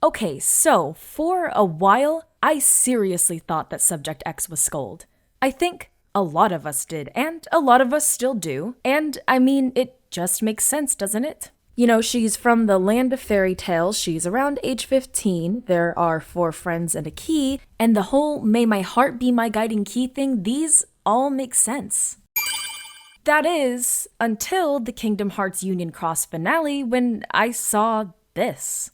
Okay, so for a while, I seriously thought that Subject X was Skuld. I think a lot of us did, and a lot of us still do. And I mean, it just makes sense, doesn't it? You know, she's from the land of fairy tales, she's around age 15, there are 4 friends and a key, and the whole may my heart be my guiding key thing, these all make sense. That is, until the Kingdom Hearts Union Cross finale when I saw this.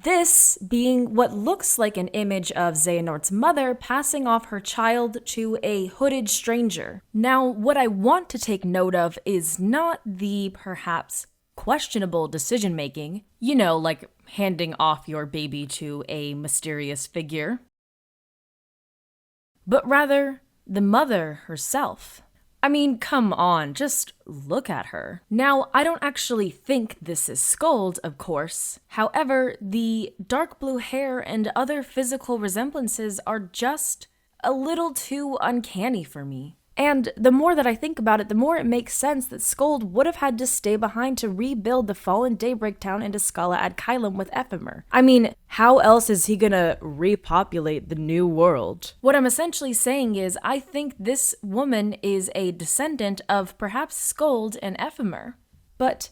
This being what looks like an image of Xehanort's mother passing off her child to a hooded stranger. Now, what I want to take note of is not the perhaps questionable decision making, you know, like handing off your baby to a mysterious figure, but rather the mother herself. I mean, come on, just look at her. Now, I don't actually think this is Skuld, of course. However, the dark blue hair and other physical resemblances are just a little too uncanny for me. And the more that I think about it, the more it makes sense that Skuld would have had to stay behind to rebuild the fallen Daybreak Town into Scala ad Caelum with Ephemer. I mean, how else is he gonna repopulate the new world? What I'm essentially saying is, I think this woman is a descendant of perhaps Skuld and Ephemer. But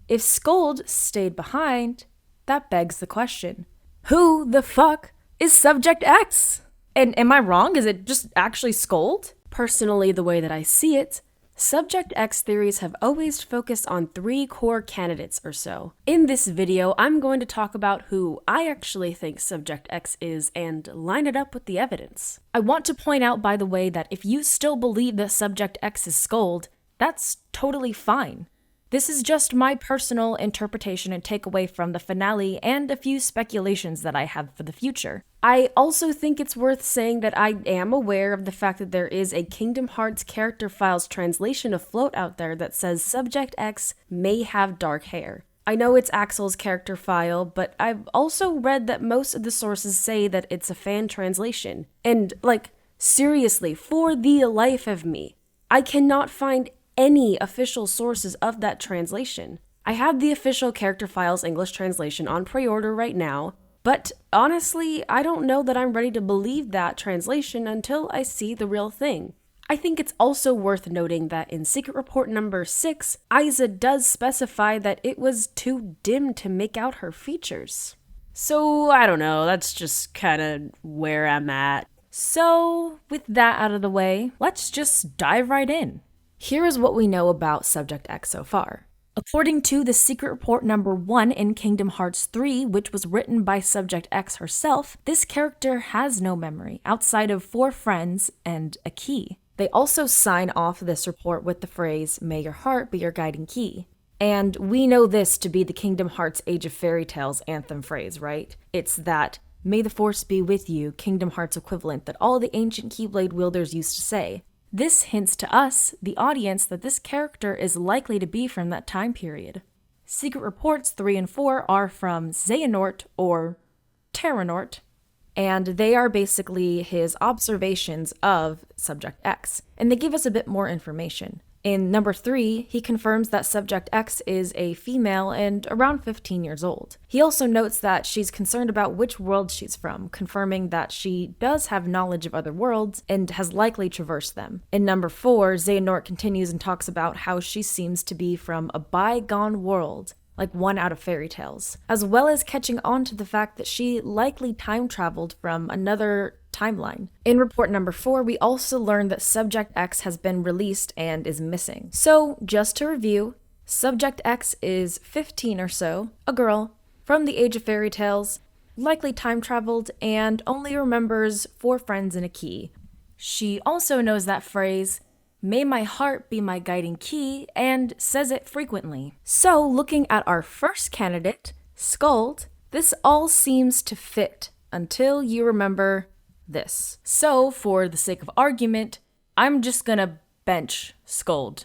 if Skuld stayed behind, that begs the question, who the fuck is Subject X? And am I wrong? Is it just actually Skuld? Personally, the way that I see it, Subject X theories have always focused on 3 core candidates or so. In this video, I'm going to talk about who I actually think Subject X is and line it up with the evidence. I want to point out, by the way, that if you still believe that Subject X is Skuld, that's totally fine. This is just my personal interpretation and takeaway from the finale and a few speculations that I have for the future. I also think it's worth saying that I am aware of the fact that there is a Kingdom Hearts character files translation afloat out there that says Subject X may have dark hair. I know it's Axel's character file, but I've also read that most of the sources say that it's a fan translation. And, like, seriously, for the life of me, I cannot find any official sources of that translation. I have the official character files English translation on pre-order right now, but honestly, I don't know that I'm ready to believe that translation until I see the real thing. I think it's also worth noting that in Secret Report number 6, Isa does specify that it was too dim to make out her features. So, I don't know, that's just kind of where I'm at. So, with that out of the way, let's just dive right in. Here is what we know about Subject X so far. According to the Secret Report number 1 in Kingdom Hearts 3, which was written by Subject X herself, this character has no memory outside of 4 friends and a key. They also sign off this report with the phrase, "May your heart be your guiding key." And we know this to be the Kingdom Hearts Age of Fairy Tales anthem phrase, right? It's that, "May the force be with you," Kingdom Hearts equivalent that all the ancient Keyblade wielders used to say. This hints to us, the audience, that this character is likely to be from that time period. Secret Reports 3 and 4 are from Xehanort, or Terranort, and they are basically his observations of Subject X, and they give us a bit more information. In number 3, he confirms that Subject X is a female and around 15 years old. He also notes that she's concerned about which world she's from, confirming that she does have knowledge of other worlds and has likely traversed them. In number 4, Xehanort continues and talks about how she seems to be from a bygone world, like one out of fairy tales, as well as catching on to the fact that she likely time traveled from another timeline. In report number 4, we also learned that Subject X has been released and is missing. So, just to review, Subject X is 15 or so, a girl, from the age of fairy tales, likely time traveled, and only remembers 4 friends and a key. She also knows that phrase, "May my heart be my guiding key," and says it frequently. So, looking at our first candidate, Skuld, this all seems to fit until you remember this. So, for the sake of argument, I'm just gonna bench Skuld.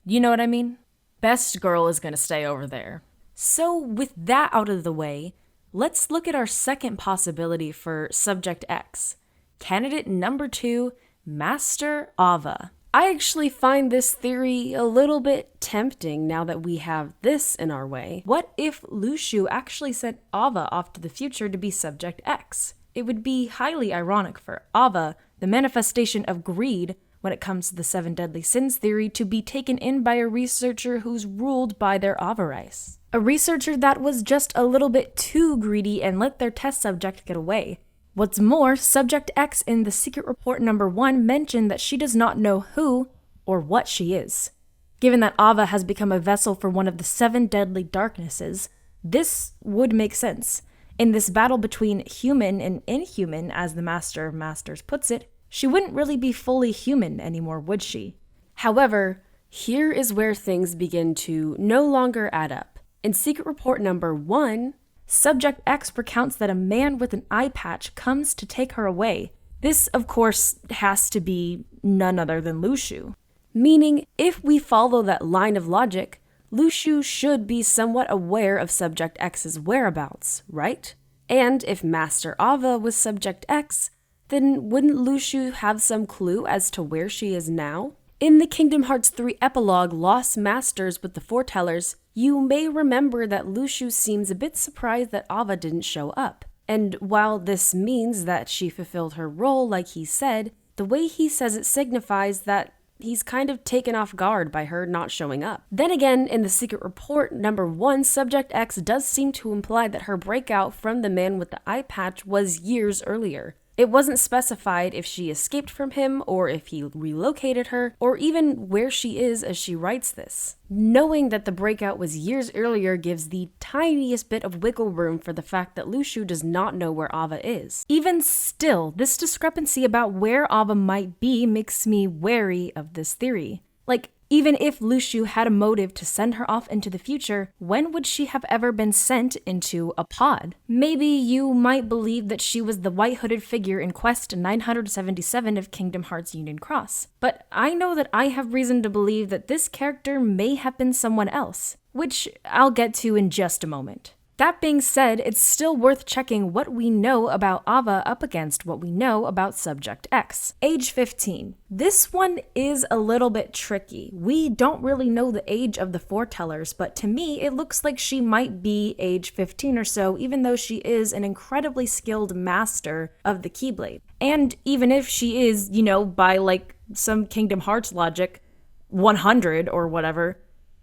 You know what I mean? Best girl is gonna stay over there. So, with that out of the way, let's look at our second possibility for Subject X. Candidate number 2, Master Ava. I actually find this theory a little bit tempting now that we have this in our way. What if Lushu actually sent Ava off to the future to be Subject X? It would be highly ironic for Ava, the manifestation of greed when it comes to the 7 deadly sins theory, to be taken in by a researcher who's ruled by their avarice. A researcher that was just a little bit too greedy and let their test subject get away. What's more, Subject X in the secret report number 1 mentioned that she does not know who or what she is. Given that Ava has become a vessel for one of the 7 deadly darknesses, this would make sense. In this battle between human and inhuman, as the Master of Masters puts it, she wouldn't really be fully human anymore, would she? However, here is where things begin to no longer add up. In secret report number 1, Subject X recounts that a man with an eye patch comes to take her away. This, of course, has to be none other than Lushu. Meaning, if we follow that line of logic, Lushu should be somewhat aware of Subject X's whereabouts, right? And if Master Ava was Subject X, then wouldn't Lushu have some clue as to where she is now? In the Kingdom Hearts 3 epilogue, Lost Masters with the Foretellers, you may remember that Lushu seems a bit surprised that Ava didn't show up. And while this means that she fulfilled her role like he said, the way he says it signifies that he's kind of taken off guard by her not showing up. Then again, in the secret report number 1, Subject X does seem to imply that her breakout from the man with the eye patch was years earlier. It wasn't specified if she escaped from him, or if he relocated her, or even where she is as she writes this. Knowing that the breakout was years earlier gives the tiniest bit of wiggle room for the fact that Lushu does not know where Ava is. Even still, this discrepancy about where Ava might be makes me wary of this theory. Like, even if Lushu had a motive to send her off into the future, when would she have ever been sent into a pod? Maybe you might believe that she was the white-hooded figure in Quest 977 of Kingdom Hearts Union Cross. But I know that I have reason to believe that this character may have been someone else, which I'll get to in just a moment. That being said, it's still worth checking what we know about Ava up against what we know about Subject X. Age 15. This one is a little bit tricky. We don't really know the age of the foretellers, but to me, it looks like she might be age 15 or so, even though she is an incredibly skilled master of the Keyblade. And even if she is, by like some Kingdom Hearts logic, 100 or whatever,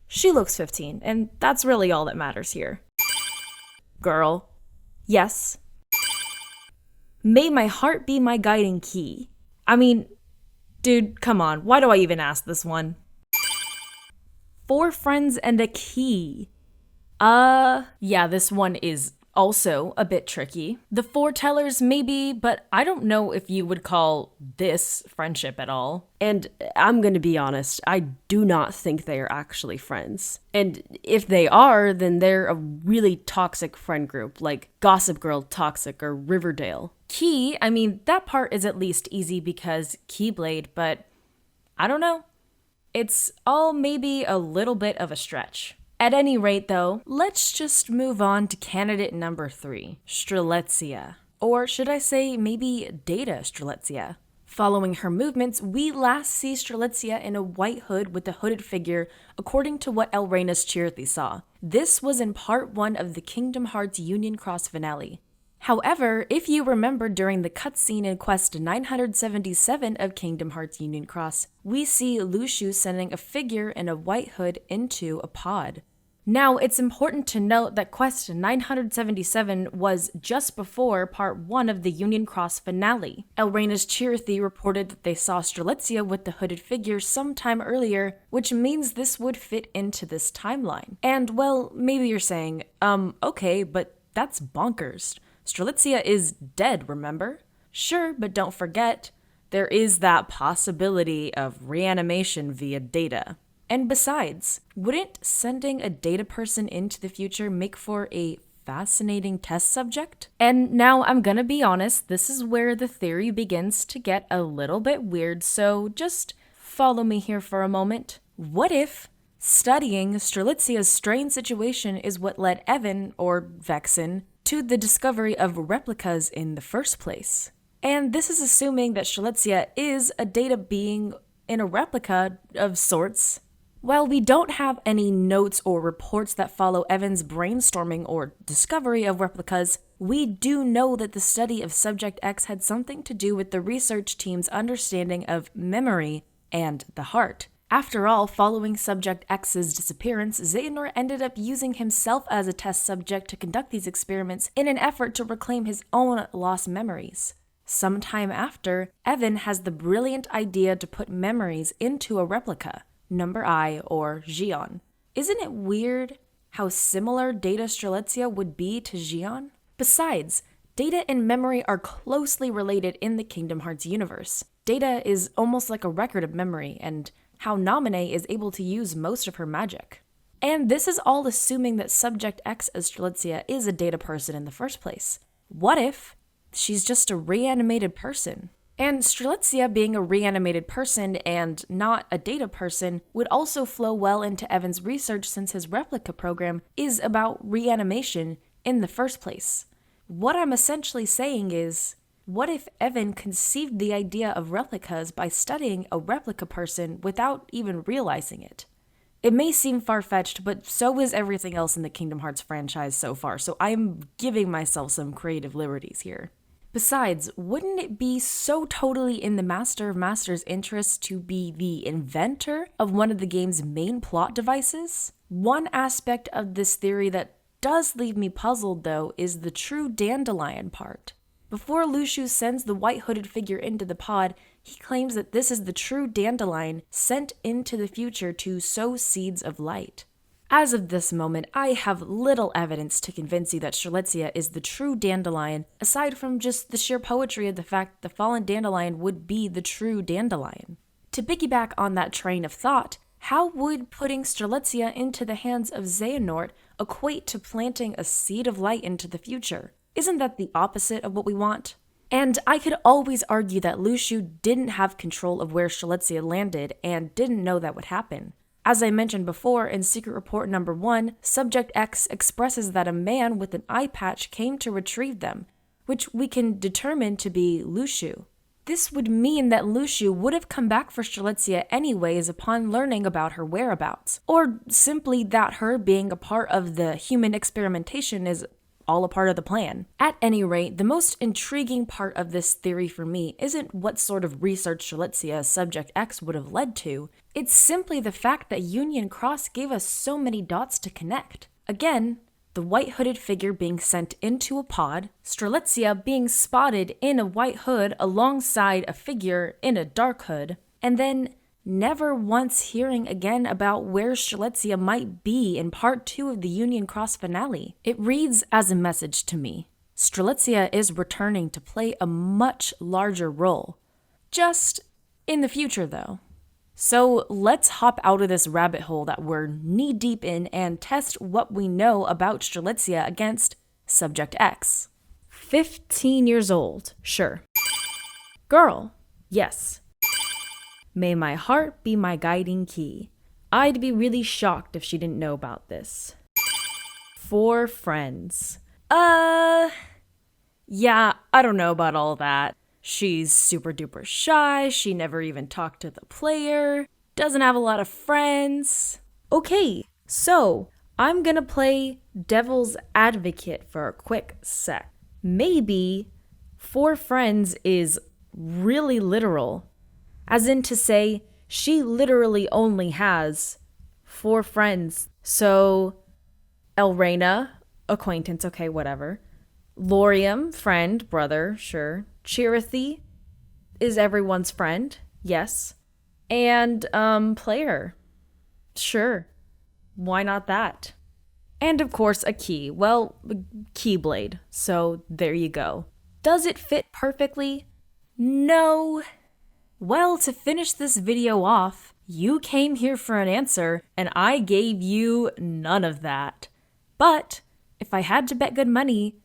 she looks 15, and that's really all that matters here. Girl. Yes. May my heart be my guiding key. I mean, dude, come on. Why do I even ask this one? 4 friends and a key. Yeah, this one is also a bit tricky. The foretellers maybe, but I don't know if you would call this friendship at all. And I'm gonna be honest, I do not think they are actually friends. And if they are, then they're a really toxic friend group, like Gossip Girl Toxic or Riverdale. Key, I mean, that part is at least easy because Keyblade, but I don't know. It's all maybe a little bit of a stretch. At any rate, though, let's just move on to candidate number 3, Strelitzia. Or should I say maybe Data Strelitzia. Following her movements, we last see Strelitzia in a white hood with a hooded figure, according to what Elrena's Chirithy saw. This was in part 1 of the Kingdom Hearts Union Cross finale. However, if you remember during the cutscene in Quest 977 of Kingdom Hearts Union Cross, we see Lushu sending a figure in a white hood into a pod. Now, it's important to note that Quest 977 was just before part 1 of the Union Cross finale. Elrena's Chirithy reported that they saw Strelitzia with the hooded figure sometime earlier, which means this would fit into this timeline. And, well, maybe you're saying, okay, but that's bonkers. Strelitzia is dead, remember? Sure, but don't forget, there is that possibility of reanimation via data. And besides, wouldn't sending a data person into the future make for a fascinating test subject? And now I'm gonna be honest, this is where the theory begins to get a little bit weird, so just follow me here for a moment. What if studying Strelitzia's strange situation is what led Evan, or Vexen, to the discovery of replicas in the first place? And this is assuming that Strelitzia is a data being in a replica of sorts. While we don't have any notes or reports that follow Evan's brainstorming or discovery of replicas, we do know that the study of Subject X had something to do with the research team's understanding of memory and the heart. After all, following Subject X's disappearance, Xehanort ended up using himself as a test subject to conduct these experiments in an effort to reclaim his own lost memories. Sometime after, Evan has the brilliant idea to put memories into a replica, Number I or Xion. Isn't it weird how similar Data Strelitzia would be to Xion? Besides, Data and memory are closely related in the Kingdom Hearts universe. Data is almost like a record of memory, and how Naminé is able to use most of her magic. And this is all assuming that Subject X as Strelitzia is a Data person in the first place. What if she's just a reanimated person? And Strelitzia being a reanimated person and not a Data person would also flow well into Evan's research since his replica program is about reanimation in the first place. What I'm essentially saying is, what if Evan conceived the idea of replicas by studying a replica person without even realizing it? It may seem far-fetched, but so is everything else in the Kingdom Hearts franchise so far, so I'm giving myself some creative liberties here. Besides, wouldn't it be so totally in the Master of Masters' interest to be the inventor of one of the game's main plot devices? One aspect of this theory that does leave me puzzled, though, is the true dandelion part. Before Lushu sends the white hooded figure into the pod, he claims that this is the true dandelion sent into the future to sow seeds of light. As of this moment, I have little evidence to convince you that Strelitzia is the true dandelion, aside from just the sheer poetry of the fact the fallen dandelion would be the true dandelion. To piggyback on that train of thought, how would putting Strelitzia into the hands of Xehanort equate to planting a seed of light into the future? Isn't that the opposite of what we want? And I could always argue that Lushu didn't have control of where Strelitzia landed and didn't know that would happen. As I mentioned before, in Secret Report number 1, Subject X expresses that a man with an eye patch came to retrieve them, which we can determine to be Lushu. This would mean that Lushu would have come back for Strelitzia anyways upon learning about her whereabouts, or simply that her being a part of the human experimentation is all a part of the plan. At any rate, the most intriguing part of this theory for me isn't what sort of research Strelitzia Subject X would have led to, it's simply the fact that Union Cross gave us so many dots to connect. Again, the white hooded figure being sent into a pod, Strelitzia being spotted in a white hood alongside a figure in a dark hood, and then never once hearing again about where Strelitzia might be in part 2 of the Union Cross finale. It reads as a message to me. Strelitzia is returning to play a much larger role. Just in the future, though. So let's hop out of this rabbit hole that we're knee-deep in and test what we know about Strelitzia against Subject X. 15 years old, sure. Girl, yes. May my heart be my guiding key. I'd be really shocked if she didn't know about this. 4 friends. Yeah, I don't know about all that. She's super duper shy, she never even talked to the player, doesn't have a lot of friends. Okay, so I'm gonna play devil's advocate for a quick sec. Maybe 4 friends is really literal. As in to say, she literally only has 4 friends. So, Elrena, acquaintance, okay, whatever. Laurium, friend, brother, sure. Chirithy is everyone's friend, yes. And, player. Sure. Why not that? And of course, a key. Well, Keyblade. So, there you go. Does it fit perfectly? No. Well, to finish this video off, you came here for an answer, and I gave you none of that. But, if I had to bet good money,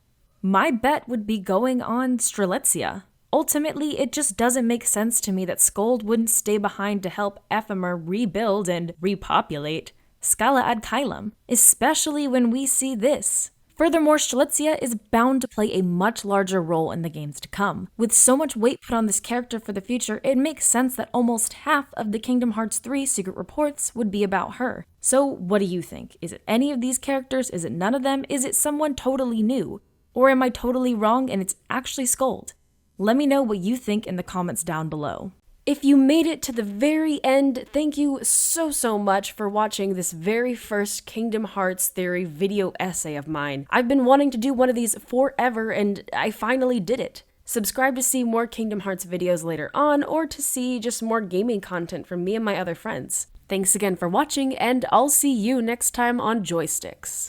my bet would be going on Strelitzia. Ultimately, it just doesn't make sense to me that Skuld wouldn't stay behind to help Ephemer rebuild and repopulate Scala ad Caelum, especially when we see this. Furthermore, Strelitzia is bound to play a much larger role in the games to come. With so much weight put on this character for the future, it makes sense that almost half of the Kingdom Hearts 3 secret reports would be about her. So what do you think? Is it any of these characters? Is it none of them? Is it someone totally new? Or am I totally wrong and it's actually Skuld? Let me know what you think in the comments down below. If you made it to the very end, thank you so much for watching this very first Kingdom Hearts theory video essay of mine. I've been wanting to do one of these forever and I finally did it. Subscribe to see more Kingdom Hearts videos later on or to see just more gaming content from me and my other friends. Thanks again for watching and I'll see you next time on Joysticks.